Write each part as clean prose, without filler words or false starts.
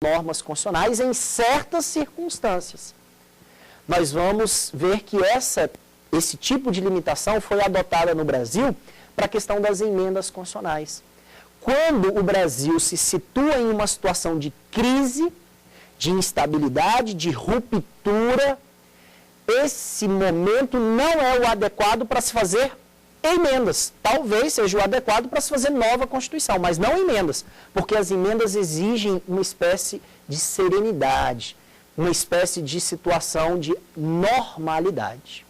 normas constitucionais em certas circunstâncias. Nós vamos ver que esse tipo de limitação foi adotada no Brasil para a questão das emendas constitucionais. Quando o Brasil se situa em uma situação de crise, de instabilidade, de ruptura, esse momento não é o adequado para se fazer emendas. Talvez seja o adequado para se fazer nova Constituição, mas não emendas, porque as emendas exigem uma espécie de serenidade, uma espécie de situação de normalidade.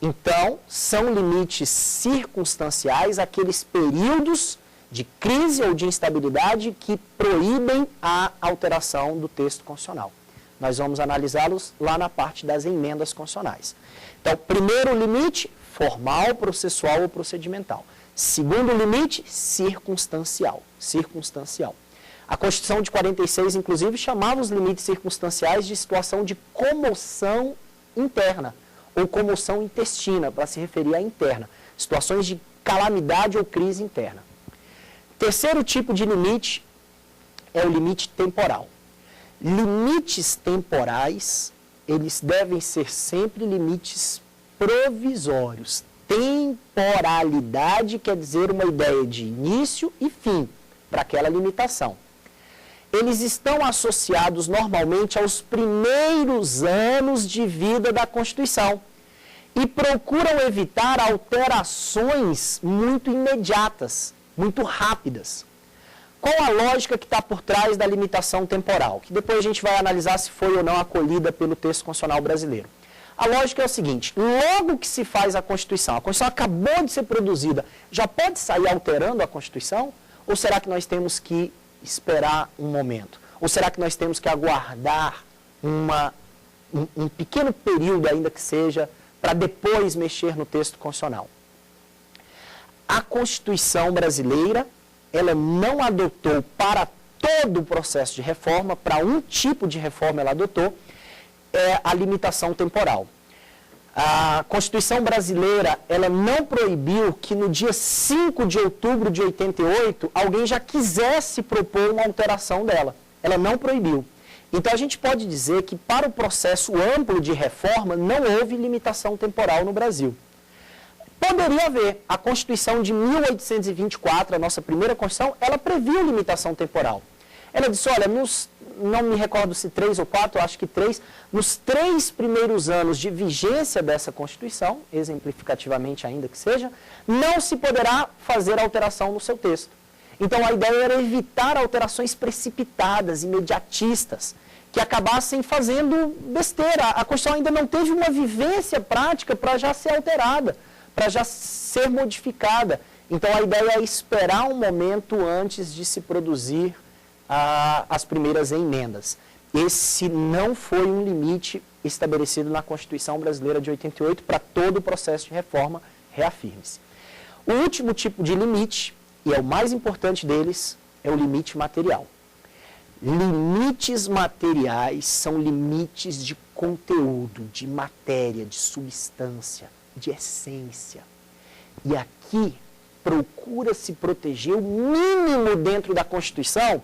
Então, são limites circunstanciais, aqueles períodos de crise ou de instabilidade que proíbem a alteração do texto constitucional. Nós vamos analisá-los lá na parte das emendas constitucionais. Então, primeiro limite, formal, processual ou procedimental. Segundo limite, circunstancial. A Constituição de 46, inclusive, chamava os limites circunstanciais de situação de comoção interna ou comoção intestina, para se referir à interna. Situações de calamidade ou crise interna. Terceiro tipo de limite é o limite temporal. Limites temporais, eles devem ser sempre limites provisórios. Temporalidade quer dizer uma ideia de início e fim para aquela limitação. Eles estão associados normalmente aos primeiros anos de vida da Constituição e procuram evitar alterações muito imediatas, muito rápidas. Qual a lógica que está por trás da limitação temporal? Que depois a gente vai analisar se foi ou não acolhida pelo texto constitucional brasileiro. A lógica é o seguinte: logo que se faz a Constituição acabou de ser produzida, já pode sair alterando a Constituição? Ou será que nós temos que esperar um momento? Ou será que nós temos que aguardar um pequeno período, ainda que seja, para depois mexer no texto constitucional? A Constituição brasileira, ela não adotou para todo o processo de reforma, para um tipo de reforma ela adotou, a limitação temporal. A Constituição brasileira, ela não proibiu que no dia 5 de outubro de 88, alguém já quisesse propor uma alteração dela. Ela não proibiu. Então, a gente pode dizer que para o processo amplo de reforma, não houve limitação temporal no Brasil. Poderia haver. A Constituição de 1824, a nossa primeira Constituição, ela previu limitação temporal. Ela disse, olha, não me recordo se 3 ou 4, acho que 3, nos 3 primeiros anos de vigência dessa Constituição, exemplificativamente ainda que seja, não se poderá fazer alteração no seu texto. Então, a ideia era evitar alterações precipitadas, imediatistas, que acabassem fazendo besteira. A Constituição ainda não teve uma vivência prática para já ser alterada, para já ser modificada. Então, a ideia é esperar um momento antes de se produzir as primeiras emendas. Esse não foi um limite estabelecido na Constituição Brasileira de 88 para todo o processo de reforma, reafirme-se. O último tipo de limite, e é o mais importante deles, é o limite material. Limites materiais são limites de conteúdo, de matéria, de substância, de essência. E aqui procura-se proteger o mínimo dentro da Constituição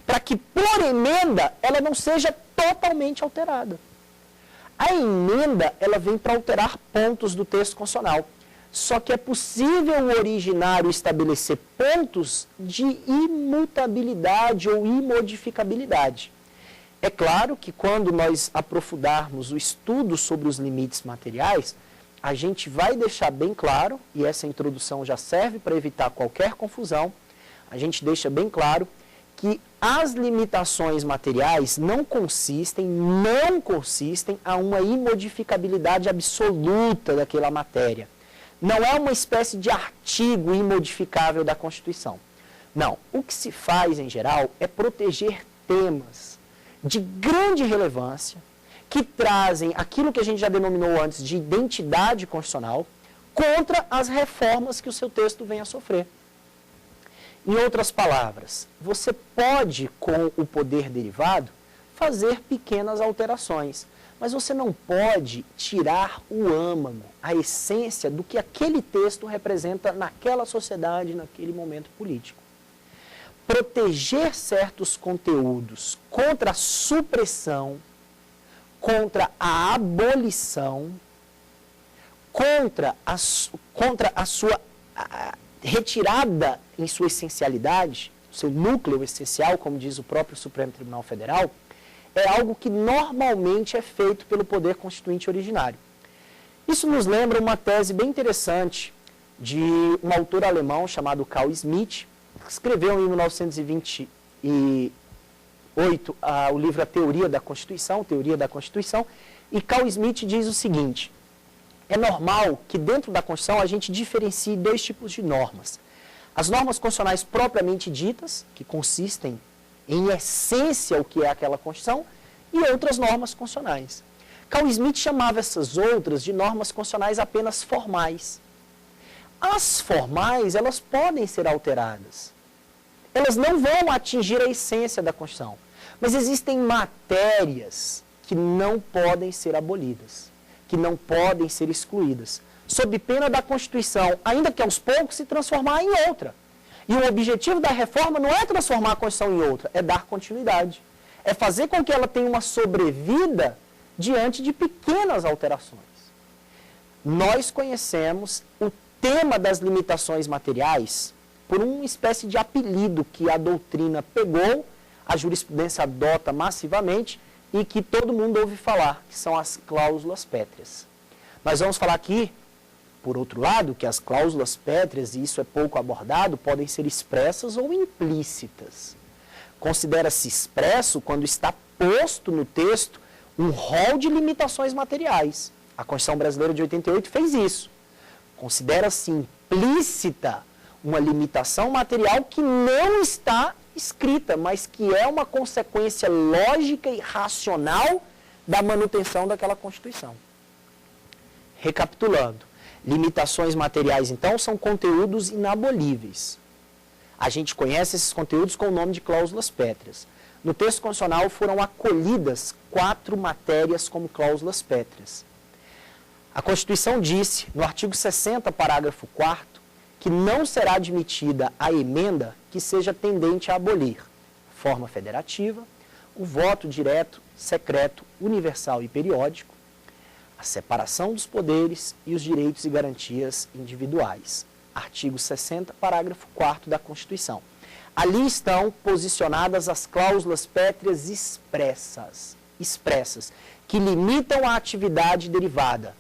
para que, por emenda, ela não seja totalmente alterada. A emenda, ela vem para alterar pontos do texto constitucional. Só que é possível o originário estabelecer pontos de imutabilidade ou imodificabilidade. É claro que quando nós aprofundarmos o estudo sobre os limites materiais, a gente vai deixar bem claro, e essa introdução já serve para evitar qualquer confusão, a gente deixa bem claro que as limitações materiais não consistem a uma imodificabilidade absoluta daquela matéria. Não é uma espécie de artigo imodificável da Constituição. Não, o que se faz em geral é proteger temas de grande relevância que trazem aquilo que a gente já denominou antes de identidade constitucional contra as reformas que o seu texto vem a sofrer. Em outras palavras, você pode, com o poder derivado, fazer pequenas alterações, mas você não pode tirar o âmago, a essência do que aquele texto representa naquela sociedade, naquele momento político. proteger certos conteúdos contra a supressão, contra a abolição, contra a sua retirada em sua essencialidade, seu núcleo essencial, como diz o próprio Supremo Tribunal Federal, é algo que normalmente é feito pelo poder constituinte originário. Isso nos lembra uma tese bem interessante de um autor alemão chamado Carl Schmitt, que escreveu em 1928 o livro A Teoria da Constituição, e Carl Schmitt diz o seguinte: é normal que dentro da Constituição a gente diferencie dois tipos de normas. As normas constitucionais propriamente ditas, que consistem em essência o que é aquela Constituição, e outras normas constitucionais. Carl Schmitt chamava essas outras de normas constitucionais apenas formais. As formais, elas podem ser alteradas. Elas não vão atingir a essência da Constituição. Mas existem matérias que não podem ser abolidas, que não podem ser excluídas, sob pena da Constituição, ainda que aos poucos, se transformar em outra. E o objetivo da reforma não é transformar a Constituição em outra, é dar continuidade. É fazer com que ela tenha uma sobrevida diante de pequenas alterações. Nós conhecemos o tema das limitações materiais por uma espécie de apelido que a doutrina pegou, a jurisprudência adota massivamente e que todo mundo ouve falar, que são as cláusulas pétreas. Nós vamos falar aqui, por outro lado, que as cláusulas pétreas, e isso é pouco abordado, podem ser expressas ou implícitas. Considera-se expresso quando está posto no texto um rol de limitações materiais. A Constituição Brasileira de 88 fez isso. Considera-se implícita uma limitação material que não está escrita, mas que é uma consequência lógica e racional da manutenção daquela Constituição. Recapitulando, limitações materiais, então, são conteúdos inabolíveis. A gente conhece esses conteúdos com o nome de cláusulas pétreas. No texto constitucional foram acolhidas 4 matérias como cláusulas pétreas. A Constituição disse, no artigo 60, parágrafo 4º, que não será admitida a emenda que seja tendente a abolir forma federativa, o voto direto, secreto, universal e periódico, a separação dos poderes e os direitos e garantias individuais. Artigo 60, parágrafo 4º da Constituição. Ali estão posicionadas as cláusulas pétreas expressas, que limitam a atividade derivada,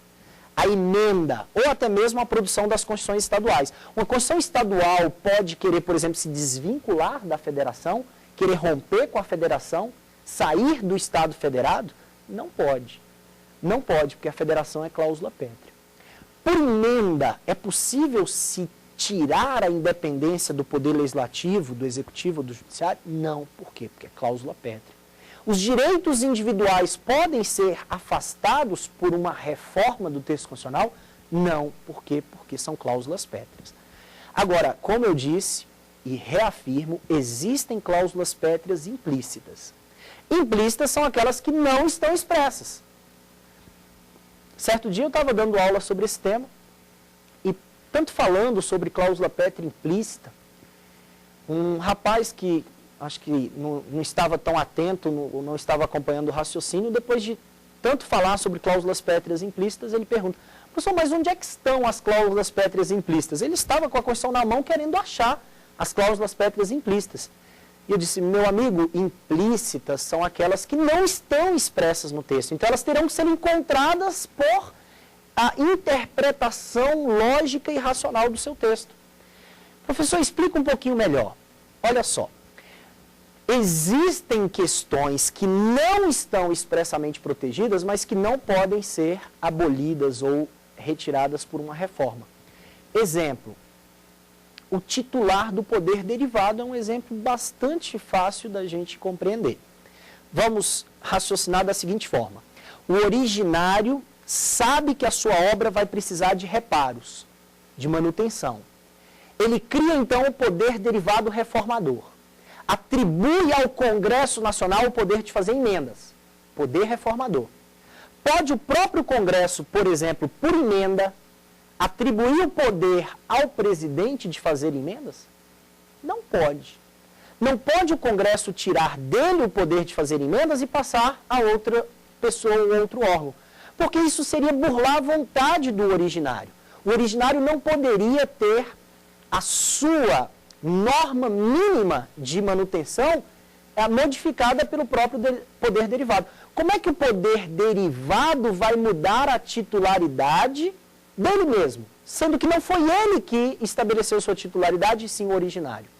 a emenda ou até mesmo a produção das constituições estaduais. Uma Constituição estadual pode querer, por exemplo, se desvincular da federação, querer romper com a federação, sair do Estado federado? Não pode. Não pode, porque a federação é cláusula pétrea. Por emenda, é possível se tirar a independência do poder legislativo, do executivo, do judiciário? Não. Por quê? Porque é cláusula pétrea. Os direitos individuais podem ser afastados por uma reforma do texto constitucional? Não. Por quê? Porque são cláusulas pétreas. Agora, como eu disse e reafirmo, existem cláusulas pétreas implícitas. Implícitas são aquelas que não estão expressas. Certo dia eu estava dando aula sobre esse tema e, tanto falando sobre cláusula pétrea implícita, um rapaz que acho que não estava tão atento, não estava acompanhando o raciocínio, depois de tanto falar sobre cláusulas pétreas implícitas, ele pergunta: professor, mas onde é que estão as cláusulas pétreas implícitas? Ele estava com a Constituição na mão querendo achar as cláusulas pétreas implícitas. E eu disse: meu amigo, implícitas são aquelas que não estão expressas no texto. Então elas terão que ser encontradas por a interpretação lógica e racional do seu texto. Professor, explica um pouquinho melhor. Olha só. Existem questões que não estão expressamente protegidas, mas que não podem ser abolidas ou retiradas por uma reforma. Exemplo, o titular do poder derivado é um exemplo bastante fácil da gente compreender. Vamos raciocinar da seguinte forma: o originário sabe que a sua obra vai precisar de reparos, de manutenção. Ele cria então o poder derivado reformador. Atribui ao Congresso Nacional o poder de fazer emendas, poder reformador. Pode o próprio Congresso, por exemplo, por emenda, atribuir o poder ao presidente de fazer emendas? Não pode. Não pode o Congresso tirar dele o poder de fazer emendas e passar a outra pessoa ou outro órgão, porque isso seria burlar a vontade do originário. O originário não poderia ter a sua norma mínima de manutenção modificada pelo próprio poder derivado. Como é que o poder derivado vai mudar a titularidade dele mesmo, sendo que não foi ele que estabeleceu sua titularidade, e sim o originário?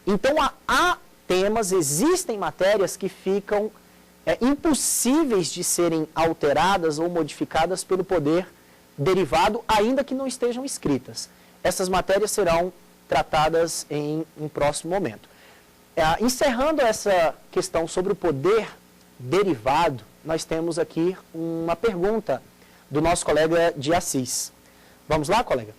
Então, há temas, existem matérias que ficam impossíveis de serem alteradas ou modificadas pelo poder derivado, ainda que não estejam escritas. Essas matérias serão tratadas em um próximo momento. Encerrando essa questão sobre o poder derivado, nós temos aqui uma pergunta do nosso colega de Assis. Vamos lá, colega?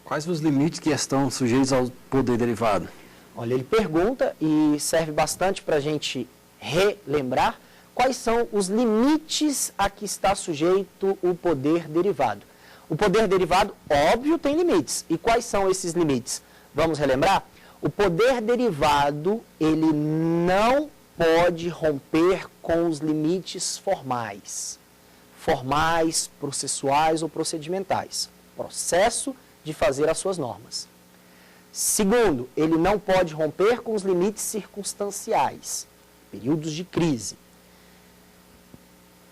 Quais os limites que estão sujeitos ao poder derivado? Olha, ele pergunta, e serve bastante para a gente relembrar, quais são os limites a que está sujeito o poder derivado. O poder derivado, óbvio, tem limites. E quais são esses limites? Vamos relembrar? O poder derivado, ele não pode romper com os limites formais. Formais, processuais ou procedimentais. Processo de fazer as suas normas. Segundo, ele não pode romper com os limites circunstanciais, períodos de crise.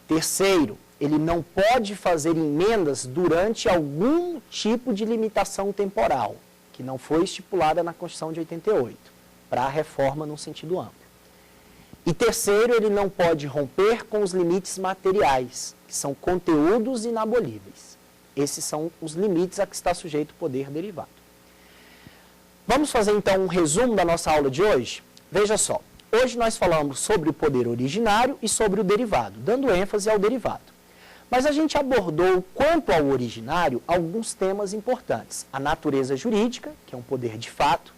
Terceiro, ele não pode fazer emendas durante algum tipo de limitação temporal, que não foi estipulada na Constituição de 88, para a reforma num sentido amplo. E terceiro, ele não pode romper com os limites materiais, que são conteúdos inabolíveis. Esses são os limites a que está sujeito o poder derivado. Vamos fazer então um resumo da nossa aula de hoje? Veja só, hoje nós falamos sobre o poder originário e sobre o derivado, dando ênfase ao derivado. Mas a gente abordou, quanto ao originário, alguns temas importantes. A natureza jurídica, que é um poder de fato,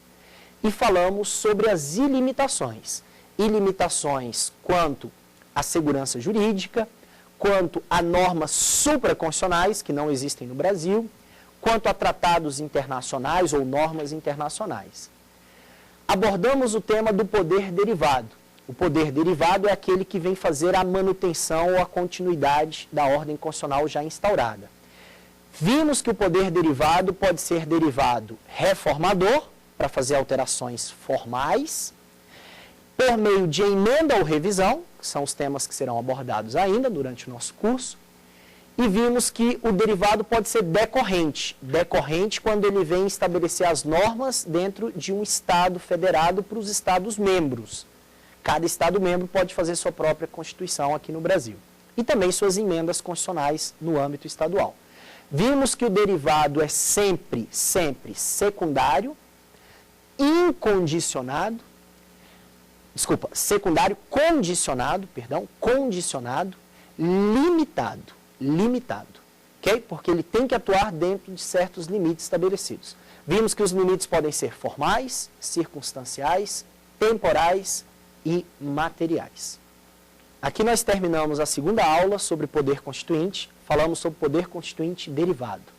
e falamos sobre as ilimitações. Ilimitações quanto à segurança jurídica, quanto a normas supraconstitucionais, que não existem no Brasil, quanto a tratados internacionais ou normas internacionais. Abordamos o tema do poder derivado. O poder derivado é aquele que vem fazer a manutenção ou a continuidade da ordem constitucional já instaurada. Vimos que o poder derivado pode ser derivado reformador, para fazer alterações formais, por meio de emenda ou revisão, que são os temas que serão abordados ainda durante o nosso curso, e vimos que o derivado pode ser decorrente. Decorrente quando ele vem estabelecer as normas dentro de um Estado federado para os Estados-membros. Cada Estado-membro pode fazer sua própria Constituição aqui no Brasil. E também suas emendas constitucionais no âmbito estadual. Vimos que o derivado é sempre secundário, incondicionado, secundário condicionado, limitado, ok? Porque ele tem que atuar dentro de certos limites estabelecidos. Vimos que os limites podem ser formais, circunstanciais, temporais e materiais. Aqui nós terminamos a segunda aula sobre poder constituinte, falamos sobre poder constituinte derivado.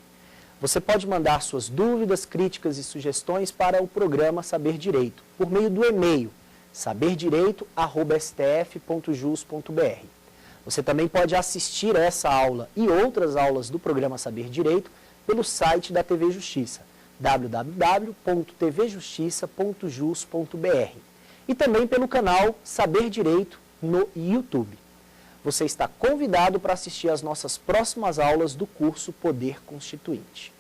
Você pode mandar suas dúvidas, críticas e sugestões para o programa Saber Direito, por meio do e-mail saberdireito@stf.jus.br. Você também pode assistir essa aula e outras aulas do programa Saber Direito pelo site da TV Justiça, www.tvjustiça.jus.br, e também pelo canal Saber Direito no YouTube. Você está convidado para assistir às nossas próximas aulas do curso Poder Constituinte.